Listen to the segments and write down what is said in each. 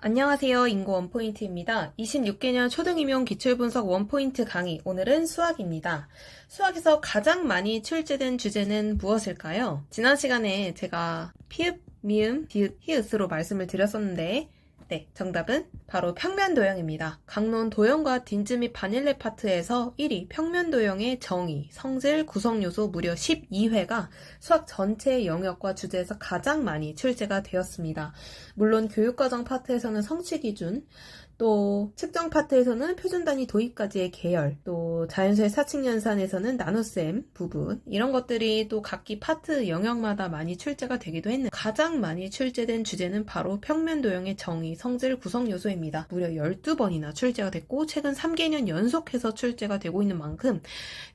안녕하세요. 인고 원포인트입니다. 26개년 초등임용 기출분석 원포인트 강의, 오늘은 수학입니다. 수학에서 가장 많이 출제된 주제는 무엇일까요? 지난 시간에 제가 피읍, 미음, 디귿, 히읗으로 말씀을 드렸었는데 네, 정답은 바로 평면도형입니다. 강론 도형과 딘즈 및 바닐레 파트에서 1위 평면도형의 정의, 성질, 구성요소 무려 12회가 수학 전체 영역과 주제에서 가장 많이 출제가 되었습니다. 물론 교육과정 파트에서는 성취기준, 또 측정 파트에서는 표준단위 도입까지의 계열, 또 자연수의 사칙연산에서는 나눗셈 부분, 이런 것들이 또 각기 파트 영역마다 많이 출제가 되기도 했는데 가장 많이 출제된 주제는 바로 평면도형의 정의, 성질, 구성요소입니다. 무려 12번이나 출제가 됐고 최근 3개년 연속해서 출제가 되고 있는 만큼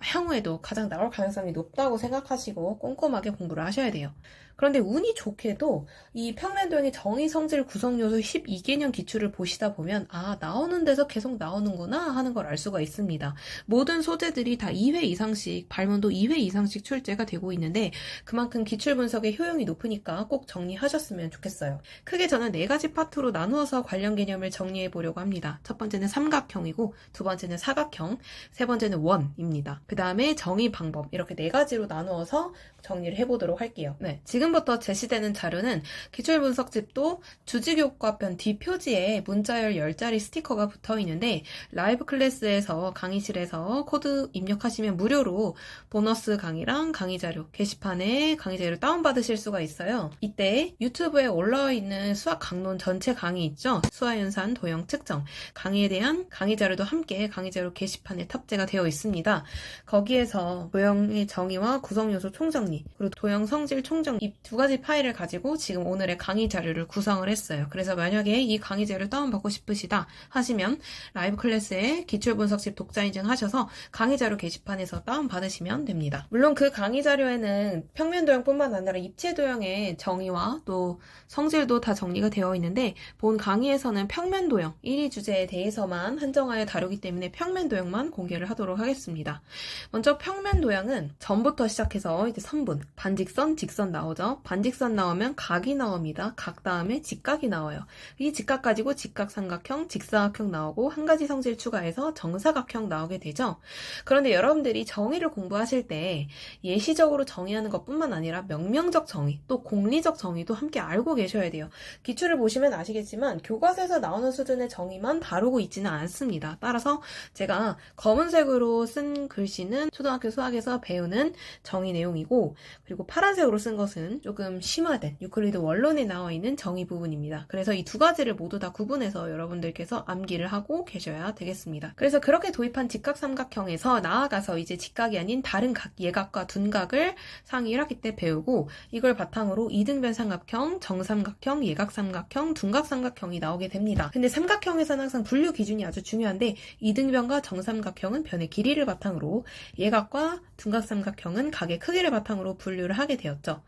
향후에도 가장 나올 가능성이 높다고 생각하시고 꼼꼼하게 공부를 하셔야 돼요. 그런데 운이 좋게도 이 평면도형의 정의, 성질, 구성요소 12개년 기출을 보시다 보면 나오는 데서 계속 나오는구나 하는 걸 알 수가 있습니다. 모든 소재들이 다 2회 이상씩, 발문도 2회 이상씩 출제가 되고 있는데 그만큼 기출 분석의 효용이 높으니까 꼭 정리하셨으면 좋겠어요. 크게 저는 4가지 파트로 나누어서 관련 개념을 정리해 보려고 합니다. 첫 번째는 삼각형이고, 두 번째는 사각형, 세 번째는 원입니다. 그 다음에 정의 방법, 이렇게 4가지로 나누어서 정리를 해보도록 할게요. 네, 지금부터 제시되는 자료는 기출분석집도 주지교과편 뒷표지에 문자열 10자리 스티커가 붙어 있는데 라이브 클래스에서 강의실에서 코드 입력하시면 무료로 보너스 강의랑 강의 자료, 게시판에 강의 자료를 다운받으실 수가 있어요. 이때 유튜브에 올라와 있는 수학 강론 전체 강의 있죠? 수화연산, 도형, 측정 강의에 대한 강의 자료도 함께 강의 자료 게시판에 탑재가 되어 있습니다. 거기에서 도형의 정의와 구성요소 총정리, 그리고 도형 성질 총정, 이 2가지 파일을 가지고 지금 오늘의 강의 자료를 구성을 했어요. 그래서 만약에 이 강의 자료를 다운받고 싶으시다 하시면 라이브 클래스에 기출분석집 독자 인증하셔서 강의 자료 게시판에서 다운받으시면 됩니다. 물론 그 강의 자료에는 평면도형뿐만 아니라 입체도형의 정의와 또 성질도 다 정리가 되어 있는데 본 강의에서는 평면도형 1위 주제에 대해서만 한정하여 다루기 때문에 평면도형만 공개를 하도록 하겠습니다. 먼저 평면도형은 전부터 시작해서 이제 선분, 반직선, 직선 나오죠. 반직선 나오면 각이 나옵니다. 각 다음에 직각이 나와요. 이 직각 가지고 직각삼각형, 직사각형 나오고 한 가지 성질 추가해서 정사각형 나오게 되죠. 그런데 여러분들이 정의를 공부하실 때 예시적으로 정의하는 것뿐만 아니라 명명적 정의, 또 공리적 정의도 함께 알고 계셔야 돼요. 기출을 보시면 아시겠지만 교과서에서 나오는 수준의 정의만 다루고 있지는 않습니다. 따라서 제가 검은색으로 쓴 글씨는 초등학교 수학에서 배우는 정의 내용이고, 그리고 파란색으로 쓴 것은 조금 심화된 유클리드 원론에 나와 있는 정의 부분입니다. 그래서 이 2가지를 모두 다 구분해서 여러분들께서 암기를 하고 계셔야 되겠습니다. 그래서 그렇게 도입한 직각삼각형에서 나아가서 이제 직각이 아닌 다른 각, 예각과 둔각을 상위 1학기 때 배우고, 이걸 바탕으로 이등변 삼각형, 정삼각형, 예각삼각형, 둔각삼각형이 나오게 됩니다. 근데 삼각형에서는 항상 분류 기준이 아주 중요한데 이등변과 정삼각형은 변의 길이를 바탕으로, 예각과 둔각삼각형은 각의 크기를 바탕으로 분류를 하게 되었죠.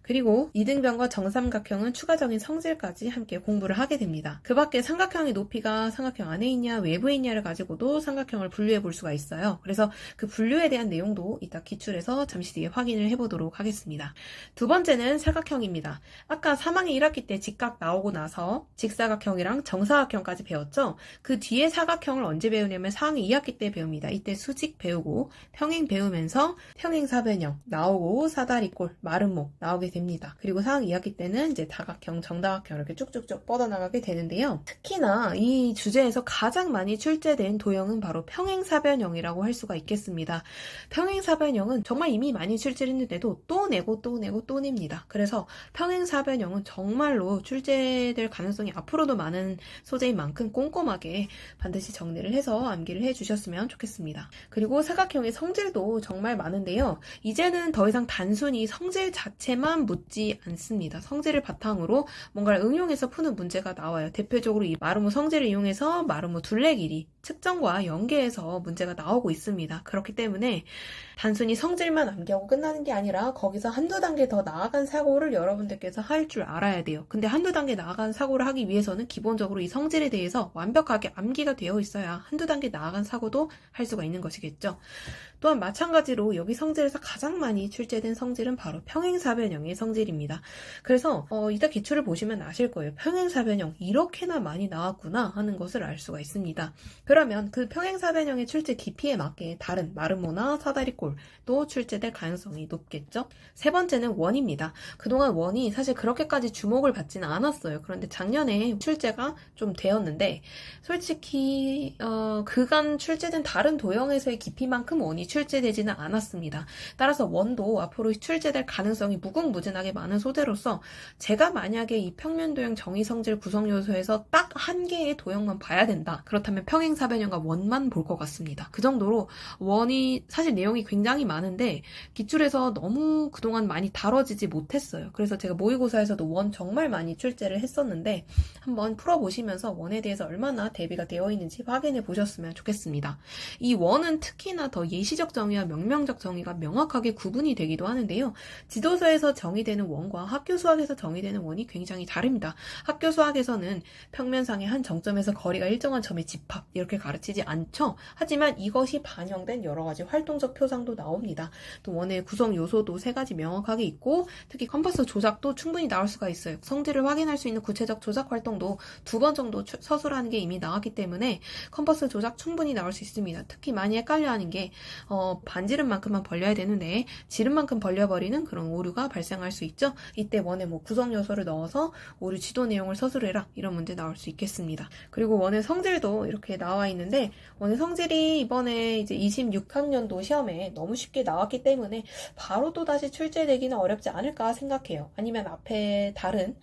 그리고 이등변과 정삼각형은 추가적인 성질까지 함께 공부를 하게 됩니다. 그 밖에 삼각형의 높이가 삼각형 안에 있냐 외부에 있냐를 가지고도 삼각형을 분류해 볼 수가 있어요. 그래서 그 분류에 대한 내용도 이따 기출에서 잠시 뒤에 확인을 해보도록 하겠습니다. 두 번째는 사각형입니다. 아까 3학년 1학기 때 직각 나오고 나서 직사각형이랑 정사각형까지 배웠죠. 그 뒤에 사각형을 언제 배우냐면 4학년 2학기 때 배웁니다. 이때 수직 배우고 평행 배우면서 평행사변형 나오고 사다리꼴, 마름모 나오게 됩니다. 그리고 4학년 2학기 때는 이제 다각형, 정다각형 이렇게 쭉쭉쭉 뻗어나가게 되는데요. 특히나 이 주제에서 가장 많이 출제된 도형은 바로 평행사변형이라고 할 수가 있겠습니다. 평행사변형은 정말 이미 많이 출제를 했는데도 또 내고 또 내고 또 냅니다. 그래서 평행사변형은 정말로 출제될 가능성이 앞으로도 많은 소재인 만큼 꼼꼼하게 반드시 정리를 해서 암기를 해주셨으면 좋겠습니다. 그리고 사각형의 성질도 정말 많은데요. 이제는 더 이상 단순히 성질 자체만 묻지 않습니다. 성질을 바탕으로 뭔가를 응용해서 푸는 문제가 나와요. 대표적으로 이 마름모 성질을 이용해서 마름모 둘레 길이 측정과 연계해서 문제가 나오고 있습니다. 그렇기 때문에 단순히 성질만 암기하고 끝나는 게 아니라 거기서 한두 단계 더 나아간 사고를 여러분들께서 할 줄 알아야 돼요. 근데 한두 단계 나아간 사고를 하기 위해서는 기본적으로 이 성질에 대해서 완벽하게 암기가 되어 있어야 한두 단계 나아간 사고도 할 수가 있는 것이겠죠. 또한 마찬가지로 여기 성질에서 가장 많이 출제된 성질은 바로 평행사변형의 성질입니다. 그래서 이따 기출을 보시면 아실 거예요. 평행사변형 이렇게나 많이 나왔구나 하는 것을 알 수가 있습니다. 그러면 그 평행사변형의 출제 깊이에 맞게 다른 마름모나 사다리꼴도 출제될 가능성이 높겠죠. 세 번째는 원입니다. 그동안 원이 사실 그렇게까지 주목을 받지는 않았어요. 그런데 작년에 출제가 좀 되었는데 솔직히 그간 출제된 다른 도형에서의 깊이만큼 원이 출제되지는 않았습니다. 따라서 원도 앞으로 출제될 가능성이 무궁무진하게 많은 소재로서 제가 만약에 이 평면도형 정의성질 구성요소에서 딱 한 개의 도형만 봐야 된다. 그렇다면 평행사변형과 원만 볼 것 같습니다. 그 정도로 원이 사실 내용이 굉장히 많은데 기출에서 너무 그동안 많이 다뤄지지 못했어요. 그래서 제가 모의고사에서도 원 정말 많이 출제를 했었는데 한번 풀어보시면서 원에 대해서 얼마나 대비가 되어 있는지 확인해 보셨으면 좋겠습니다. 이 원은 특히나 더 예시적 정의와 명명적 정의가 명확하게 구분이 되기도 하는데요. 지도서에서 정의되는 원과 학교 수학에서 정의되는 원이 굉장히 다릅니다. 학교 수학에서는 평면상의 한 정점에서 거리가 일정한 점의 집합 이렇게 가르치지 않죠. 하지만 이것이 반영된 여러 가지 활동적 표상도 나옵니다. 또 원의 구성 요소도 세 가지 명확하게 있고 특히 컴퍼스 조작도 충분히 나올 수가 있어요. 성질을 확인할 수 있는 구체적 조작 활동도 2번 정도 서술하는 게 이미 나왔기 때문에 컴퍼스 조작 충분히 나올 수 있습니다. 특히 많이 헷갈려하는 게 반지름만큼만 벌려야 되는데 지름만큼 벌려버리는 그런 오류가 발생할 수 있죠. 이때 원의 구성 요소를 넣어서 오류 지도 내용을 서술해라 이런 문제 나올 수 있겠습니다. 그리고 원의 성질도 이렇게 나와 있는데 원의 성질이 이번에 이제 26학년도 시험에 너무 쉽게 나왔기 때문에 바로 또 다시 출제되기는 어렵지 않을까 생각해요. 아니면 앞에 다른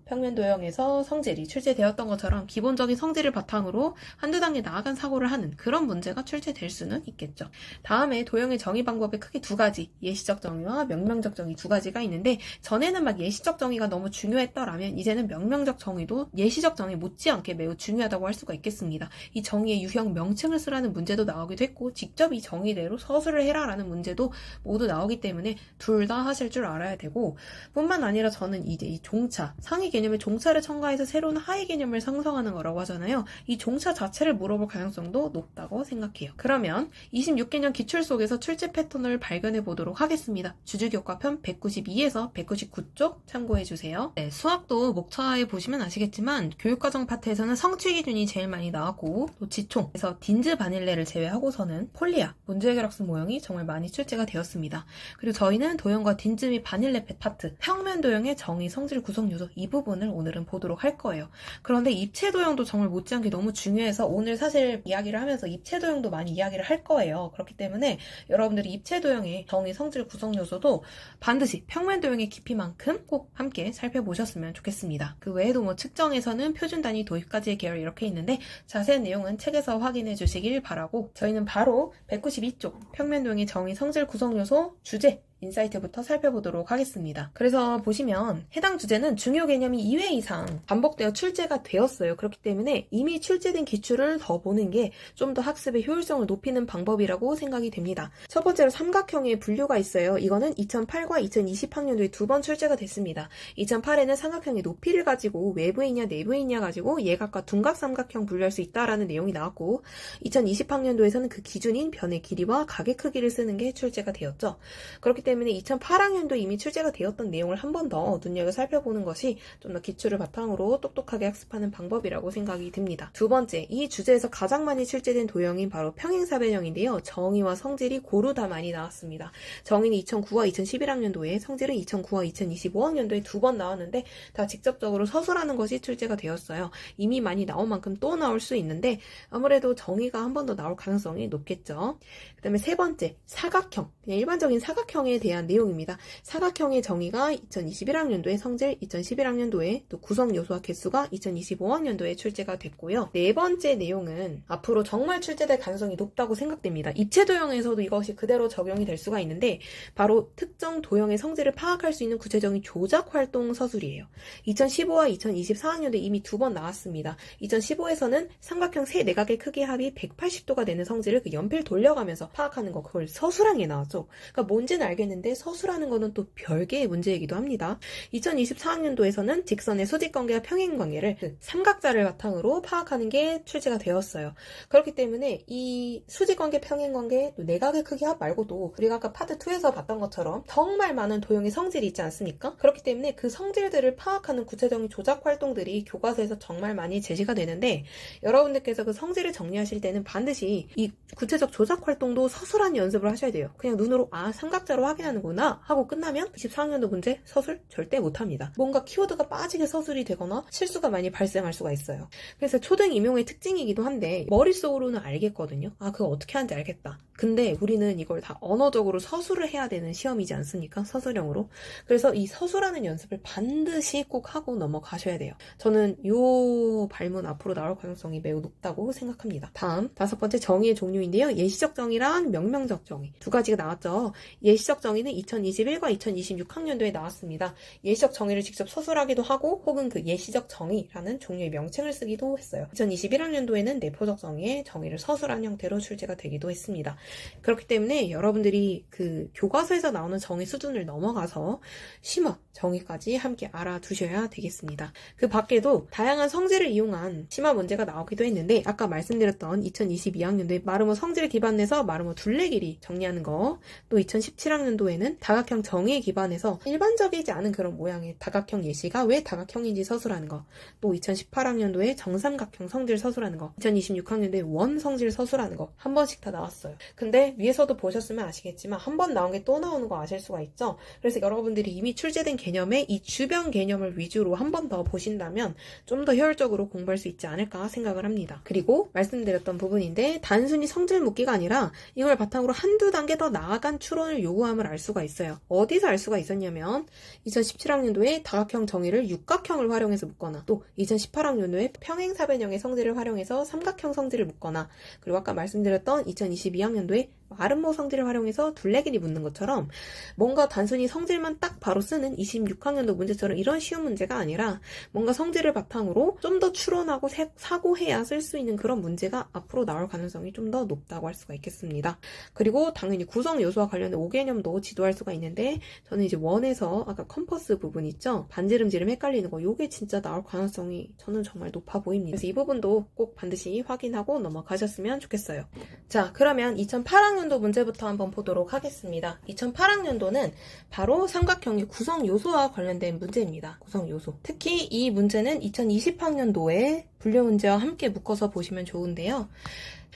평면도형에서 성질이 출제되었던 것처럼 기본적인 성질을 바탕으로 한두 단계 나아간 사고를 하는 그런 문제가 출제될 수는 있겠죠. 다음에 도형의 정의 방법에 크게 두 가지, 예시적 정의와 명명적 정의 두 가지가 있는데 전에는 막 예시적 정의가 너무 중요했더라면 이제는 명명적 정의도 예시적 정의 못지않게 매우 중요하다고 할 수가 있겠습니다. 이 정의의 유형 명칭을 쓰라는 문제도 나오기도 했고 직접 이 정의대로 서술을 해라라는 문제도 모두 나오기 때문에 둘 다 하실 줄 알아야 되고 뿐만 아니라 저는 이제 이 종차 상위 개념의 종차를 첨가해서 새로운 하위 개념을 상성하는 거라고 하잖아요. 이 종차 자체를 물어볼 가능성도 높다고 생각해요. 그러면 26개년 기출 속에서 출제 패턴을 발견해 보도록 하겠습니다. 주주교과편 192에서 199쪽 참고해 주세요. 네, 수학도 목차에 보시면 아시겠지만 교육과정 파트에서는 성취 기준이 제일 많이 나왔고 또 지총에서 딘즈 바닐레를 제외하고서는 폴리아 문제 해결학습 모형이 정말 많이 출제가 되었습니다. 그리고 저희는 도형과 딘즈 및 바닐레 파트 평면 도형의 정의 성질 구성 요소 이 부분을 오늘은 보도록 할 거예요. 그런데 입체 도형도 정말 못지않게 너무 중요해서 오늘 사실 이야기를 하면서 입체 도형도 많이 이야기를 할 거예요. 그렇기 때문에 여러분들이 입체 도형의 정의 성질 구성 요소도 반드시 평면 도형의 깊이만큼 꼭 함께 살펴보셨으면 좋겠습니다. 그 외에도 측정에서는 표준 단위 도입까지의 계열 이렇게 있는데 자세한 내용은 책에서 확인해 주시길 바라고 저희는 바로 192쪽 평면 도형의 정의 성질 구성 요소 주제 인사이트부터 살펴보도록 하겠습니다. 그래서 보시면 해당 주제는 중요 개념이 2회 이상 반복되어 출제가 되었어요. 그렇기 때문에 이미 출제된 기출을 더 보는 게 좀 더 학습의 효율성을 높이는 방법이라고 생각이 됩니다. 첫 번째로 삼각형의 분류가 있어요. 이거는 2008과 2020학년도에 두 번 출제가 됐습니다. 2008에는 삼각형의 높이를 가지고 외부에 있냐 내부에 있냐 가지고 예각과 둔각 삼각형 분류할 수 있다라는 내용이 나왔고 2020학년도에서는 그 기준인 변의 길이와 각의 크기를 쓰는 게 출제가 되었죠. 그렇기 때문에 2008학년도 이미 출제가 되었던 내용을 한 번 더 눈여겨 살펴보는 것이 좀 더 기출을 바탕으로 똑똑하게 학습하는 방법이라고 생각이 듭니다. 두 번째, 이 주제에서 가장 많이 출제된 도형인 바로 평행사변형인데요. 정의와 성질이 고루 다 많이 나왔습니다. 정의는 2009와 2011학년도에, 성질은 2009와 2025학년도에 두 번 나왔는데 다 직접적으로 서술하는 것이 출제가 되었어요. 이미 많이 나온 만큼 또 나올 수 있는데 아무래도 정의가 한 번 더 나올 가능성이 높겠죠. 그 다음에 세 번째, 사각형. 그냥 일반적인 사각형의 부분에 대한 내용입니다. 사각형의 정의가 2021학년도에 성질, 2011학년도에 또 구성 요소와 개수가 2025학년도에 출제가 됐고요. 네 번째 내용은 앞으로 정말 출제될 가능성이 높다고 생각됩니다. 입체 도형에서도 이것이 그대로 적용이 될 수가 있는데 바로 특정 도형의 성질을 파악할 수 있는 구체적인 조작 활동 서술이에요. 2015와 2024학년도에 이미 2번 나왔습니다. 2015에서는 삼각형 세 내각의 크기 합이 180도가 되는 성질을 그 연필 돌려가면서 파악하는 거, 그걸 서술항에 나왔죠. 그러니까 뭔지는 알겠는데 서술하는 거는 또 별개의 문제이기도 합니다. 2024학년도에서는 직선의 수직관계와 평행관계를 그 삼각자를 바탕으로 파악하는 게 출제가 되었어요. 그렇기 때문에 이 수직관계, 평행관계, 또 내각의 크기 합 말고도 우리가 아까 파트 2에서 봤던 것처럼 정말 많은 도형의 성질이 있지 않습니까? 그렇기 때문에 그 성질들을 파악하는 구체적인 조작 활동들이 교과서에서 정말 많이 제시가 되는데 여러분들께서 그 성질을 정리하실 때는 반드시 이 구체적 조작 활동도 서술한 연습을 하셔야 돼요. 그냥 눈으로 삼각자로 확인하는구나 하고 끝나면 24학년도 문제 서술 절대 못합니다. 뭔가 키워드가 빠지게 서술이 되거나 실수가 많이 발생할 수가 있어요. 그래서 초등 임용의 특징이기도 한데 머릿속으로는 알겠거든요. 그거 어떻게 하는지 알겠다. 근데 우리는 이걸 다 언어적으로 서술을 해야 되는 시험이지 않습니까? 서술형으로. 그래서 이 서술하는 연습을 반드시 꼭 하고 넘어가셔야 돼요. 저는 이 발문 앞으로 나올 가능성이 매우 높다고 생각합니다. 다음 5번째 정의의 종류인데요. 예시적 정의랑 명명적 정의 두 가지가 나왔죠. 예시적 정의는 2021과 2026학년도에 나왔습니다. 예시적 정의를 직접 서술하기도 하고 혹은 그 예시적 정의라는 종류의 명칭을 쓰기도 했어요. 2021학년도에는 내포적 정의의 정의를 서술한 형태로 출제가 되기도 했습니다. 그렇기 때문에 여러분들이 그 교과서에서 나오는 정의 수준을 넘어가서 심화 정의까지 함께 알아두셔야 되겠습니다. 그 밖에도 다양한 성질을 이용한 심화 문제가 나오기도 했는데 아까 말씀드렸던 2022학년도에 마르모 성질 기반에서 마르모 둘레 길이 정리하는 거, 또 2017학년도에는 다각형 정의에 기반해서 일반적이지 않은 그런 모양의 다각형 예시가 왜 다각형인지 서술하는 거, 또 2018학년도에 정삼각형 성질 서술하는 거, 2026학년도에 원 성질 서술하는 거 한 번씩 다 나왔어요. 근데 위에서도 보셨으면 아시겠지만 한 번 나온 게 또 나오는 거 아실 수가 있죠. 그래서 여러분들이 이미 출제된 개념의 이 주변 개념을 위주로 한 번 더 보신다면 좀 더 효율적으로 공부할 수 있지 않을까 생각을 합니다. 그리고 말씀드렸던 부분인데 단순히 성질 묻기가 아니라 이걸 바탕으로 한두 단계 더 나아간 추론을 요구함을 알 수가 있어요. 어디서 알 수가 있었냐면 2017학년도에 다각형 정의를 육각형을 활용해서 묻거나 또 2018학년도에 평행사변형의 성질을 활용해서 삼각형 성질을 묻거나 그리고 아까 말씀드렸던 2022학년도에 마름모 성질을 활용해서 둘레길이 묻는 것처럼 뭔가 단순히 성질만 딱 바로 쓰는 26학년도 문제처럼 이런 쉬운 문제가 아니라 뭔가 성질을 바탕으로 좀 더 추론하고 사고해야 쓸 수 있는 그런 문제가 앞으로 나올 가능성이 좀 더 높다고 할 수가 있겠습니다. 그리고 당연히 구성 요소와 관련된 5개념도 지도할 수가 있는데 저는 이제 원에서 아까 컴퍼스 부분 있죠? 반지름지름 헷갈리는 거 요게 진짜 나올 가능성이 저는 정말 높아 보입니다. 그래서 이 부분도 꼭 반드시 확인하고 넘어가셨으면 좋겠어요. 자, 그러면 2008학년도 문제부터 한번 보도록 하겠습니다. 2008학년도는 바로 삼각형의 구성 요소와 관련된 문제입니다. 구성 요소. 특히 이 문제는 2020학년도에 분류 문제와 함께 묶어서 보시면 좋은데요.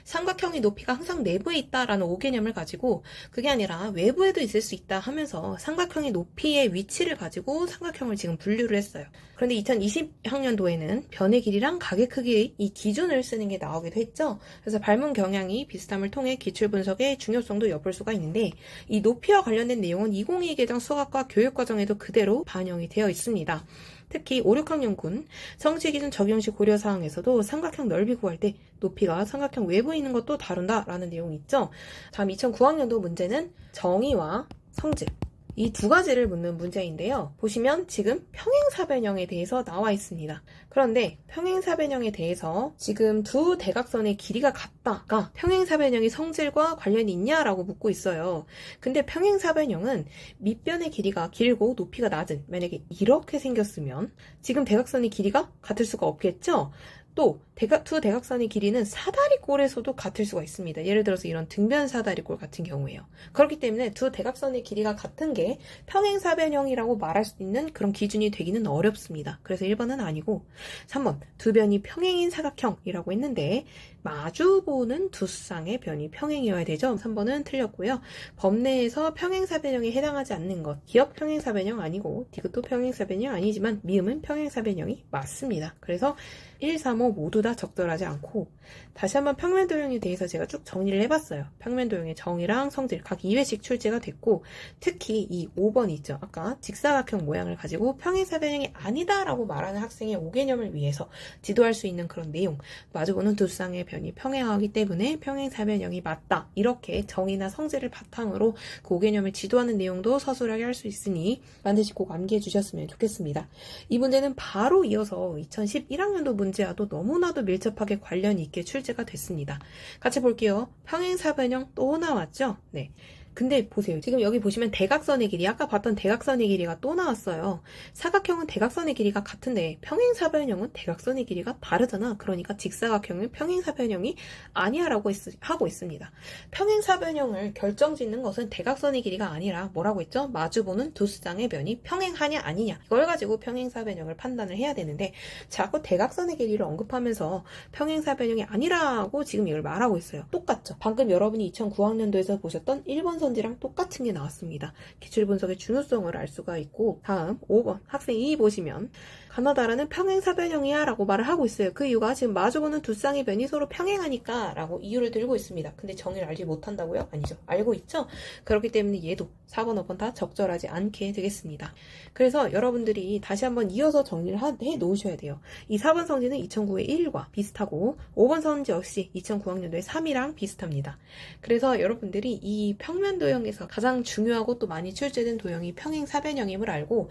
삼각형의 높이가 항상 내부에 있다라는 5개념을 가지고 그게 아니라 외부에도 있을 수 있다 하면서 삼각형의 높이의 위치를 가지고 삼각형을 지금 분류를 했어요. 그런데 2020학년도에는 변의 길이랑 각의 크기의 이 기준을 쓰는 게 나오기도 했죠. 그래서 발문 경향이 비슷함을 통해 기출 분석의 중요성도 엿볼 수가 있는데 이 높이와 관련된 내용은 2022 수학과 교육과정에도 그대로 반영이 되어 있습니다. 특히 5, 6학년군 성취기준 적용시 고려사항에서도 삼각형 넓이 구할 때 높이가 삼각형 외부에 있는 것도 다룬다라는 내용이 있죠. 다음 2009학년도 문제는 정의와 성질 이 두 가지를 묻는 문제인데요. 보시면 지금 평행사변형에 대해서 나와 있습니다. 그런데 평행사변형에 대해서 지금 두 대각선의 길이가 같다가 평행사변형의 성질과 관련이 있냐라고 묻고 있어요. 근데 평행사변형은 밑변의 길이가 길고 높이가 낮은 만약에 이렇게 생겼으면 지금 대각선의 길이가 같을 수가 없겠죠? 또 두 대각선의 길이는 사다리꼴에서도 같을 수가 있습니다. 예를 들어서 이런 등변 사다리꼴 같은 경우에요. 그렇기 때문에 두 대각선의 길이가 같은 게 평행사변형이라고 말할 수 있는 그런 기준이 되기는 어렵습니다. 그래서 1번은 아니고 3번 두 변이 평행인 사각형이라고 했는데 마주보는 두 쌍의 변이 평행이어야 되죠. 3번은 틀렸고요. 법내에서 평행사변형에 해당하지 않는 것 기역 평행사변형 아니고 디귿도 평행사변형 아니지만 미음은 평행사변형이 맞습니다. 그래서 1, 3, 5 모두 다 적절하지 않고, 다시 한번 평면도형에 대해서 제가 쭉 정리를 해봤어요. 평면도형의 정의랑 성질 각 2회씩 출제가 됐고, 특히 이 5번 있죠. 아까 직사각형 모양을 가지고 평행사변형이 아니다 라고 말하는 학생의 5개념을 위해서 지도할 수 있는 그런 내용, 마주보는 두 쌍의 변이 평행하기 때문에 평행사변형이 맞다, 이렇게 정의나 성질을 바탕으로 그 5개념을 지도하는 내용도 서술하게 할 수 있으니 반드시 꼭 암기해 주셨으면 좋겠습니다. 이 문제는 바로 이어서 2011학년도 문제와도 너무나도 밀접하게 관련이 있게 출제가 됐습니다. 같이 볼게요. 평행사변형 또 나왔죠? 네. 근데 보세요. 지금 여기 보시면 대각선의 길이, 아까 봤던 대각선의 길이가 또 나왔어요. 사각형은 대각선의 길이가 같은데 평행사변형은 대각선의 길이가 다르잖아. 그러니까 직사각형은 평행사변형이 아니야 라고 하고 있습니다. 평행사변형을 결정짓는 것은 대각선의 길이가 아니라 뭐라고 했죠? 마주보는 두 쌍의 변이 평행하냐 아니냐, 이걸 가지고 평행사변형을 판단을 해야 되는데 자꾸 대각선의 길이를 언급하면서 평행사변형이 아니라고 지금 이걸 말하고 있어요. 똑같죠? 방금 여러분이 2009학년도에서 보셨던 1번 선지랑 똑같은 게 나왔습니다. 기출분석의 중요성을 알 수가 있고, 다음 5번 학생 2 보시면 가나다라는 평행사변형이야 라고 말을 하고 있어요. 그 이유가 지금 마주보는 두 쌍의 변이 서로 평행하니까 라고 이유를 들고 있습니다. 근데 정의를 알지 못한다고요? 아니죠. 알고 있죠? 그렇기 때문에 얘도 4번, 5번 다 적절하지 않게 되겠습니다. 그래서 여러분들이 다시 한번 이어서 정리를 해 놓으셔야 돼요. 이 4번 성지는 2009의 1과 비슷하고 5번 성지 역시 2009학년도의 3이랑 비슷합니다. 그래서 여러분들이 이 평면도형에서 가장 중요하고 또 많이 출제된 도형이 평행사변형임을 알고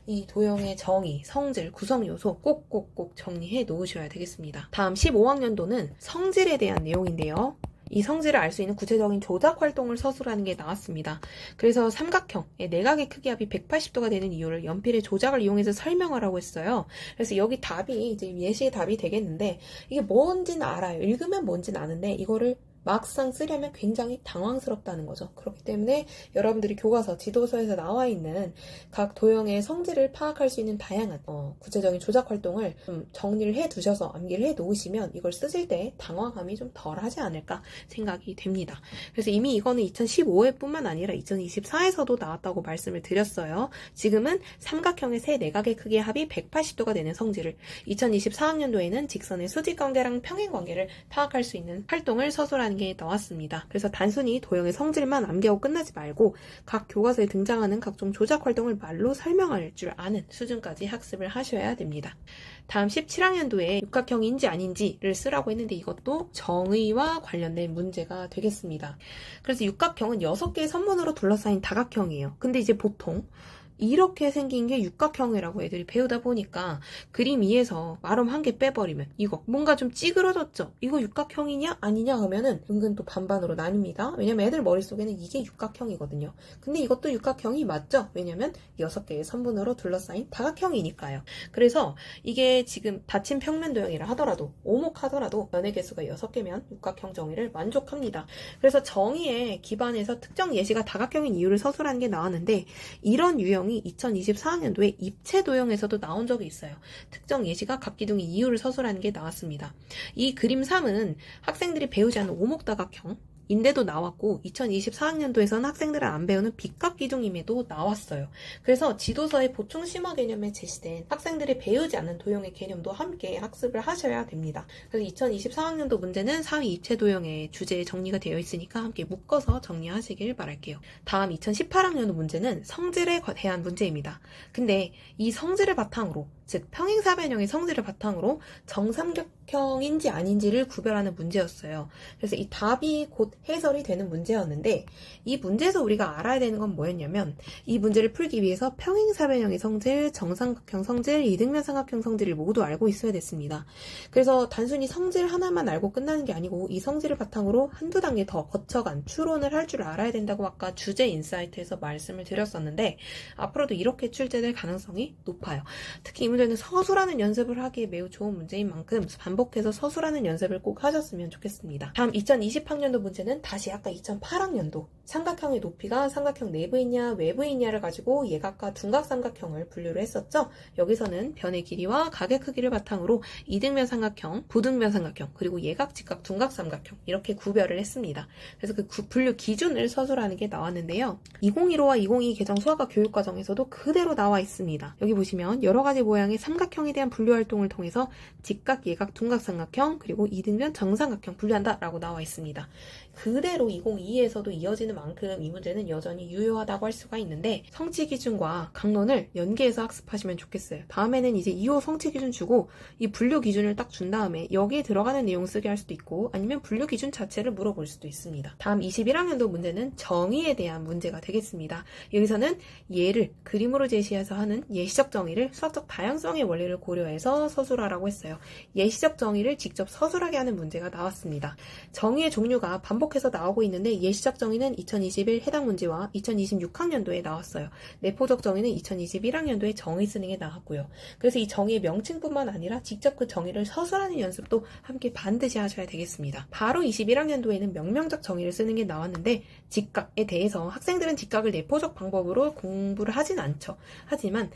이 도형의 정의, 성질, 구성 요소 꼭꼭꼭 정리해 놓으셔야 되겠습니다. 다음 15학년도는 성질에 대한 내용인데요. 이 성질을 알 수 있는 구체적인 조작 활동을 서술하는 게 나왔습니다. 그래서 삼각형의 내각의 크기 합이 180도가 되는 이유를 연필의 조작을 이용해서 설명을 하고 했어요. 그래서 여기 답이 이제 예시의 답이 되겠는데, 이게 뭔지는 알아요. 읽으면 뭔지는 아는데 이거를 막상 쓰려면 굉장히 당황스럽다는 거죠. 그렇기 때문에 여러분들이 교과서, 지도서에서 나와 있는 각 도형의 성질을 파악할 수 있는 다양한 구체적인 조작 활동을 좀 정리를 해 두셔서 암기를 해 놓으시면 이걸 쓰실 때 당황함이 좀 덜하지 않을까 생각이 됩니다. 그래서 이미 이거는 2015회뿐만 아니라 2024에서도 나왔다고 말씀을 드렸어요. 지금은 삼각형의 세 내각의 크기의 합이 180도가 되는 성질을, 2024학년도에는 직선의 수직관계랑 평행관계를 파악할 수 있는 활동을 서술하는 게 나왔습니다. 그래서 단순히 도형의 성질만 암기하고 끝나지 말고 각 교과서에 등장하는 각종 조작 활동을 말로 설명할 줄 아는 수준까지 학습을 하셔야 됩니다. 다음 17학년도에 육각형인지 아닌지를 쓰라고 했는데 이것도 정의와 관련된 문제가 되겠습니다. 그래서 육각형은 6개의 선문으로 둘러싸인 다각형이에요. 근데 이제 보통 이렇게 생긴 게 육각형이라고 애들이 배우다 보니까 그림 위에서 마름 한 개 빼버리면 이거 뭔가 좀 찌그러졌죠? 이거 육각형이냐 아니냐 하면은 은근 또 반반으로 나뉩니다. 왜냐면 애들 머릿속에는 이게 육각형이거든요. 근데 이것도 육각형이 맞죠? 왜냐면 6개의 선분으로 둘러싸인 다각형이니까요. 그래서 이게 지금 닫힌 평면도형이라 하더라도, 오목하더라도 변의 개수가 6개면 육각형 정의를 만족합니다. 그래서 정의에 기반해서 특정 예시가 다각형인 이유를 서술하는 게 나왔는데, 이런 유형이 2024학년도에 입체 도형에서도 나온 적이 있어요. 특정 예시가 각 기둥의 이유를 서술하는 게 나왔습니다. 이 그림 3은 학생들이 배우지 않는 오목다각형 인데도 나왔고, 2024학년도에서는 학생들은 안 배우는 빗각기둥임에도 나왔어요. 그래서 지도서의 보충 심화 개념에 제시된 학생들이 배우지 않는 도형의 개념도 함께 학습을 하셔야 됩니다. 그래서 2024학년도 문제는 4위 입체 도형의 주제에 정리가 되어 있으니까 함께 묶어서 정리하시길 바랄게요. 다음 2018학년도 문제는 성질에 대한 문제입니다. 근데 이 성질을 바탕으로, 즉 평행사변형의 성질을 바탕으로 정삼각형인지 아닌지를 구별하는 문제였어요. 그래서 이 답이 곧 해설이 되는 문제였는데, 이 문제에서 우리가 알아야 되는 건 뭐였냐면, 이 문제를 풀기 위해서 평행사변형의 성질, 정삼각형 성질, 이등변 삼각형 성질을 모두 알고 있어야 됐습니다. 그래서 단순히 성질 하나만 알고 끝나는 게 아니고 이 성질을 바탕으로 한두 단계 더 거쳐간 추론을 할 줄 알아야 된다고 아까 주제 인사이트에서 말씀을 드렸었는데, 앞으로도 이렇게 출제될 가능성이 높아요. 특히 이 문제는 서술하는 연습을 하기에 매우 좋은 문제인 만큼 반복해서 서술하는 연습을 꼭 하셨으면 좋겠습니다. 다음 2020학년도 문제는 다시 아까 2008학년도 삼각형의 높이가 삼각형 내부에 있냐 외부에 있냐를 가지고 예각과 둔각삼각형을 분류를 했었죠. 여기서는 변의 길이와 각의 크기를 바탕으로 이등변 삼각형, 부등변 삼각형, 그리고 예각, 직각, 둔각삼각형 이렇게 구별을 했습니다. 그래서 그 분류 기준을 서술하는 게 나왔는데요. 2015와 2022 개정 수학과 교육과정에서도 그대로 나와 있습니다. 여기 보시면 여러 가지 모양의 삼각형에 대한 분류 활동을 통해서 직각, 예각, 둔각삼각형, 그리고 이등변 정삼각형 분류한다라고 나와 있습니다. 그대로 2022에서도 이어지는 만큼 이 문제는 여전히 유효하다고 할 수가 있는데 성취 기준과 강론을 연계해서 학습하시면 좋겠어요. 다음에는 이제 2호 성취 기준 주고 이 분류 기준을 딱 준 다음에 여기에 들어가는 내용 쓰게 할 수도 있고 아니면 분류 기준 자체를 물어볼 수도 있습니다. 다음 21학년도 문제는 정의에 대한 문제가 되겠습니다. 여기서는 예를 그림으로 제시해서 하는 예시적 정의를 수학적 다양성의 원리를 고려해서 서술하라고 했어요. 예시적 정의를 직접 서술하게 하는 문제가 나왔습니다. 정의의 종류가 반복해서 나오고 있는데 예시적 정의는 2021 해당 문제와 2026학년도에 나왔어요. 내포적 정의는 2021학년도에 정의 쓰는 게 나왔고요. 그래서 이 정의의 명칭뿐만 아니라 직접 그 정의를 서술하는 연습도 함께 반드시 하셔야 되겠습니다. 바로 21학년도에는 명명적 정의를 쓰는 게 나왔는데 직각에 대해서 학생들은 직각을 내포적 방법으로 공부를 하진 않죠. 하지만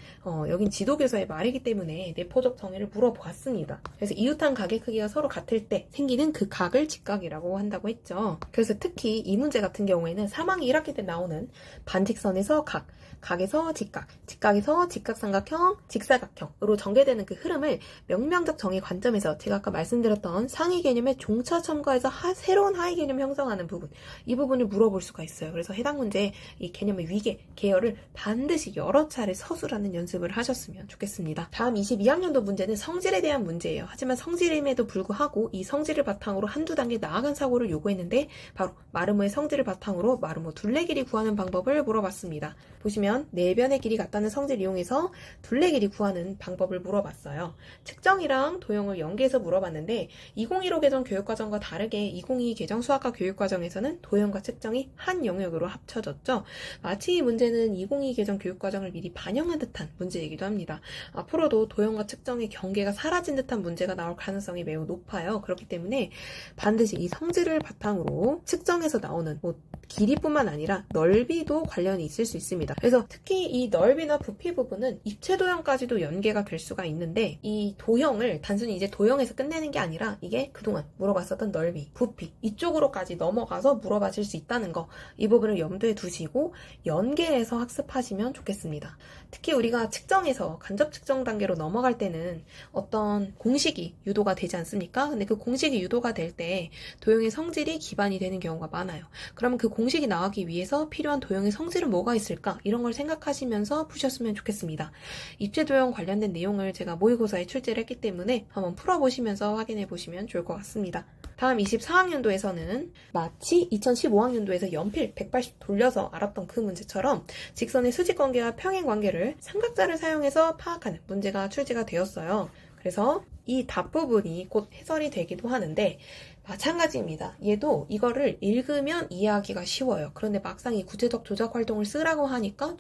여긴 지도교사의 말이기 때문에 내포적 정의를 물어보았습니다. 그래서 이웃한 각의 크기가 서로 같을 때 생기는 그 각을 직각이라고 한다고 했죠. 그래서 특히 이 문제 같은 경우에는 3학기 1학기 때 나오는 반직선에서 각, 각에서 직각, 직각에서 직각삼각형, 직사각형으로 전개되는 그 흐름을 명명적 정의 관점에서 제가 아까 말씀드렸던 상위 개념의 종차 첨가해서 새로운 하위 개념 형성하는 부분, 이 부분을 물어볼 수가 있어요. 그래서 해당 문제 이 개념의 위계, 계열을 반드시 여러 차례 서술하는 연습을 하셨으면 좋겠습니다. 다음 22학년도 문제는 성질에 대한 문제예요. 하지만 성질임에도 불구하고 이 성질을 바탕으로 한두 단계 나아간 사고를 요구했는데 바로 마르모의 성질을 바탕으로 마르모 둘레 길이 구하는 방법을 물어봤습니다. 보시면 내변의 길이 같다는 성질 이용해서 둘레 길이 구하는 방법을 물어봤어요. 측정이랑 도형을 연계해서 물어봤는데 2015 개정 교육과정과 다르게 2022 개정 수학과 교육과정에서는 도형과 측정이 한 영역으로 합쳐졌죠. 마치 이 문제는 2022 개정 교육과정을 미리 반영한 듯한 문제이기도 합니다. 앞으로도 도형과 측정의 경계가 사라진 듯한 문제가 나올 가능성이 매우 높아요. 그렇기 때문에 반드시 이 성질을 바탕으로 측정에서 나오는 길이뿐만 아니라 넓이도 관련이 있을 수 있습니다. 그래서 특히 이 넓이나 부피 부분은 입체 도형까지도 연계가 될 수가 있는데 이 도형을 단순히 이제 도형에서 끝내는 게 아니라 이게 그동안 물어봤었던 넓이, 부피 이쪽으로까지 넘어가서 물어봐질 수 있다는 거, 이 부분을 염두에 두시고 연계해서 학습하시면 좋겠습니다. 특히 우리가 측정에서 간접 측정 단계로 넘어갈 때는 어떤 공식이 유도가 되지 않습니까? 근데 그 공식이 유도가 될 때 도형의 성질이 기반이 되는 경우가 많아요. 그러면 그 공식이 나오기 위해서 필요한 도형의 성질은 뭐가 있을까? 이런 걸 생각하시면서 푸셨으면 좋겠습니다. 입체 도형 관련된 내용을 제가 모의고사에 출제를 했기 때문에 한번 풀어보시면서 확인해 보시면 좋을 것 같습니다. 다음 24학년도에서는 마치 2015학년도에서 연필 180 돌려서 알았던 그 문제처럼 직선의 수직 관계와 평행 관계를 삼각자를 사용해서 파악하는 문제가 출제가 되었어요. 그래서 이 답 부분이 곧 해설이 되기도 하는데 마찬가지입니다. 얘도 이거를 읽으면 이해하기가 쉬워요. 그런데 막상 이 구체적 조작 활동을 쓰라고 하니까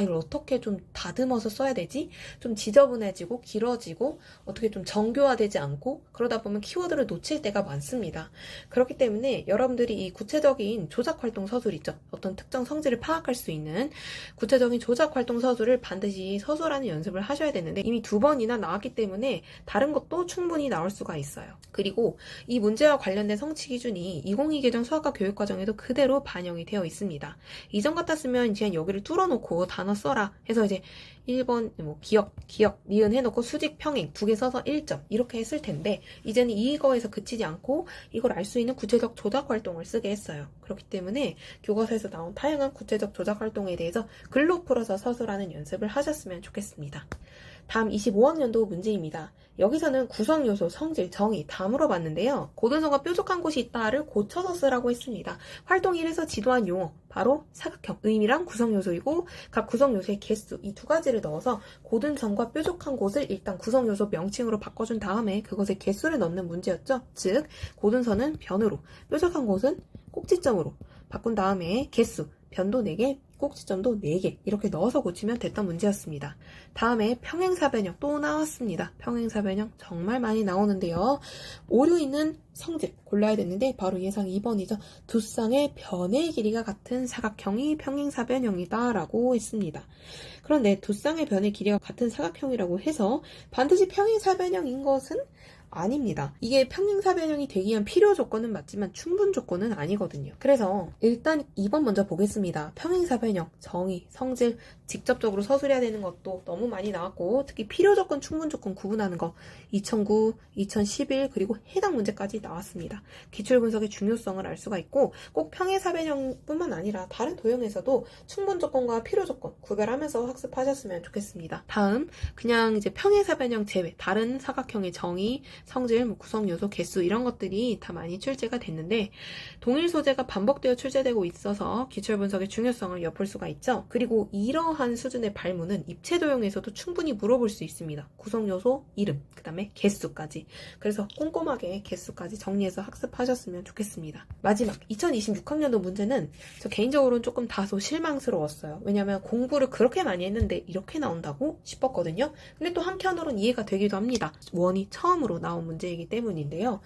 이걸 어떻게 좀 다듬어서 써야 되지? 좀 지저분해지고 길어지고 어떻게 좀 정교화되지 않고 그러다 보면 키워드를 놓칠 때가 많습니다. 그렇기 때문에 여러분들이 이 구체적인 조작 활동 서술 있죠. 어떤 특정 성질을 파악할 수 있는 구체적인 조작 활동 서술을 반드시 서술하는 연습을 하셔야 되는데 이미 2번이나 나왔기 때문에 다른 것도 충분히 나올 수가 있어요. 그리고 이 문제와 관련된 성취 기준이 2022 개정 수학과 교육과정에도 그대로 반영이 되어 있습니다. 이전 같았으면 그냥 여기를 뚫어놓고 단어 써라 해서 이제 1번 기억, 니은 해놓고 수직, 평행 2개 써서 1점 이렇게 했을 텐데 이제는 이거에서 그치지 않고 이걸 알 수 있는 구체적 조작 활동을 쓰게 했어요. 그렇기 때문에 교과서에서 나온 다양한 구체적 조작 활동에 대해서 글로 풀어서 서술하는 연습을 하셨으면 좋겠습니다. 다음 25학년도 문제입니다. 여기서는 구성요소, 성질, 정의 다 물어봤는데요. 고등선과 뾰족한 곳이 있다를 고쳐서 쓰라고 했습니다. 활동 1에서 지도한 용어, 바로 사각형, 의미랑 구성요소이고 각 구성요소의 개수, 이 두 가지를 넣어서 고등선과 뾰족한 곳을 일단 구성요소 명칭으로 바꿔준 다음에 그것의 개수를 넣는 문제였죠. 즉, 고등선은 변으로, 뾰족한 곳은 꼭지점으로 바꾼 다음에 개수, 변도 4개, 꼭지점도 4개 이렇게 넣어서 고치면 됐던 문제였습니다. 다음에 평행사변형 또 나왔습니다. 평행사변형 정말 많이 나오는데요. 오류 있는 성질 골라야 되는데 바로 예상 2번이죠. 두 쌍의 변의 길이가 같은 사각형이 평행사변형이다 라고 했습니다. 그런데 두 쌍의 변의 길이가 같은 사각형이라고 해서 반드시 평행사변형인 것은 아닙니다. 이게 평행사변형이 되기 위한 필요 조건은 맞지만 충분 조건은 아니거든요. 그래서 일단 2번 먼저 보겠습니다. 평행사변형, 정의, 성질 직접적으로 서술해야 되는 것도 너무 많이 나왔고 특히 필요 조건, 충분 조건 구분하는 거 2009, 2011 그리고 해당 문제까지 나왔습니다. 기출분석의 중요성을 알 수가 있고 꼭 평행사변형뿐만 아니라 다른 도형에서도 충분 조건과 필요 조건 구별하면서 학습하셨으면 좋겠습니다. 다음 그냥 이제 평행사변형 제외 다른 사각형의 정의, 성질, 구성 요소, 개수 이런 것들이 다 많이 출제가 됐는데 동일 소재가 반복되어 출제되고 있어서 기출 분석의 중요성을 엿볼 수가 있죠. 그리고 이러한 수준의 발문은 입체 도형에서도 충분히 물어볼 수 있습니다. 구성 요소, 이름, 그 다음에 개수까지. 그래서 꼼꼼하게 개수까지 정리해서 학습하셨으면 좋겠습니다. 마지막 2026학년도 문제는 저 개인적으로는 조금 다소 실망스러웠어요. 왜냐하면 공부를 그렇게 많이 했는데 이렇게 나온다고 싶었거든요. 근데 또 한편으로는 이해가 되기도 합니다. 원이 처음으로 나온 문제이기 때문인데요.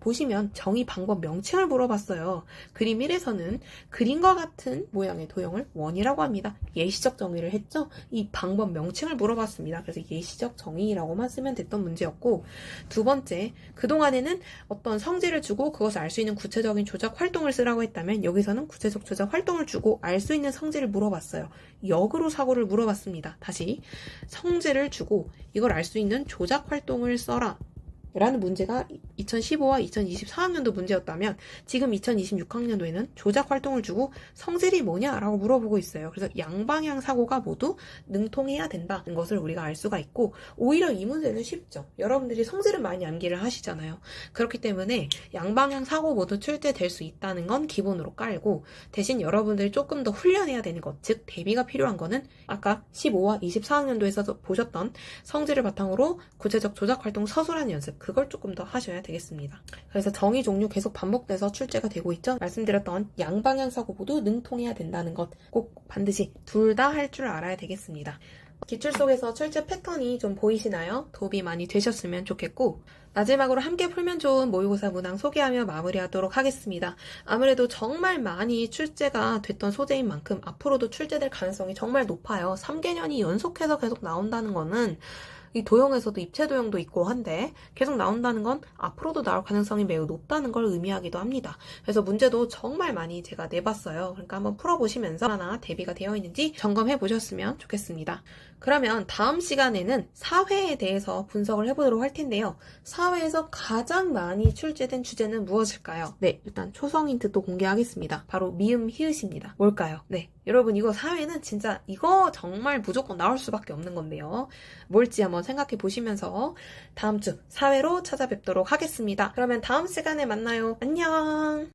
보시면 정의 방법 명칭을 물어봤어요. 그림 1에서는 그림과 같은 모양의 도형을 원이라고 합니다. 예시적 정의를 했죠. 이 방법 명칭을 물어봤습니다. 그래서 예시적 정의라고만 쓰면 됐던 문제였고 두 번째, 그동안에는 어떤 성질을 주고 그것을 알 수 있는 구체적인 조작 활동을 쓰라고 했다면 여기서는 구체적 조작 활동을 주고 알 수 있는 성질을 물어봤어요. 역으로 사고를 물어봤습니다. 다시 성질을 주고 이걸 알 수 있는 조작 활동을 써라 라는 문제가 2015와 2024학년도 문제였다면 지금 2026학년도에는 조작 활동을 주고 성질이 뭐냐라고 물어보고 있어요. 그래서 양방향 사고가 모두 능통해야 된다는 것을 우리가 알 수가 있고 오히려 이 문제는 쉽죠. 여러분들이 성질을 많이 암기를 하시잖아요. 그렇기 때문에 양방향 사고 모두 출제될 수 있다는 건 기본으로 깔고 대신 여러분들이 조금 더 훈련해야 되는 것, 즉 대비가 필요한 거는 아까 15와 24학년도에서 보셨던 성질을 바탕으로 구체적 조작 활동 서술하는 연습 그걸 조금 더 하셔야 되겠습니다. 그래서 정의 종류 계속 반복돼서 출제가 되고 있죠. 말씀드렸던 양방향 사고 모두 능통해야 된다는 것 꼭 반드시 둘 다 할 줄 알아야 되겠습니다. 기출 속에서 출제 패턴이 좀 보이시나요? 도움이 많이 되셨으면 좋겠고 마지막으로 함께 풀면 좋은 모의고사 문항 소개하며 마무리하도록 하겠습니다. 아무래도 정말 많이 출제가 됐던 소재인 만큼 앞으로도 출제될 가능성이 정말 높아요. 3개년이 연속해서 계속 나온다는 거는 이 도형에서도 입체 도형도 있고 한데 계속 나온다는 건 앞으로도 나올 가능성이 매우 높다는 걸 의미하기도 합니다. 그래서 문제도 정말 많이 제가 내봤어요. 그러니까 한번 풀어보시면서 하나 대비가 되어 있는지 점검해 보셨으면 좋겠습니다. 그러면 다음 시간에는 사회에 대해서 분석을 해보도록 할 텐데요. 사회에서 가장 많이 출제된 주제는 무엇일까요? 네, 일단 초성 힌트 또 공개하겠습니다. 바로 미음, 히읗입니다. 뭘까요? 네, 여러분 이거 사회는 진짜 이거 정말 무조건 나올 수밖에 없는 건데요. 뭘지 한번 생각해 보시면서 다음 주 사회로 찾아뵙도록 하겠습니다. 그러면 다음 시간에 만나요. 안녕!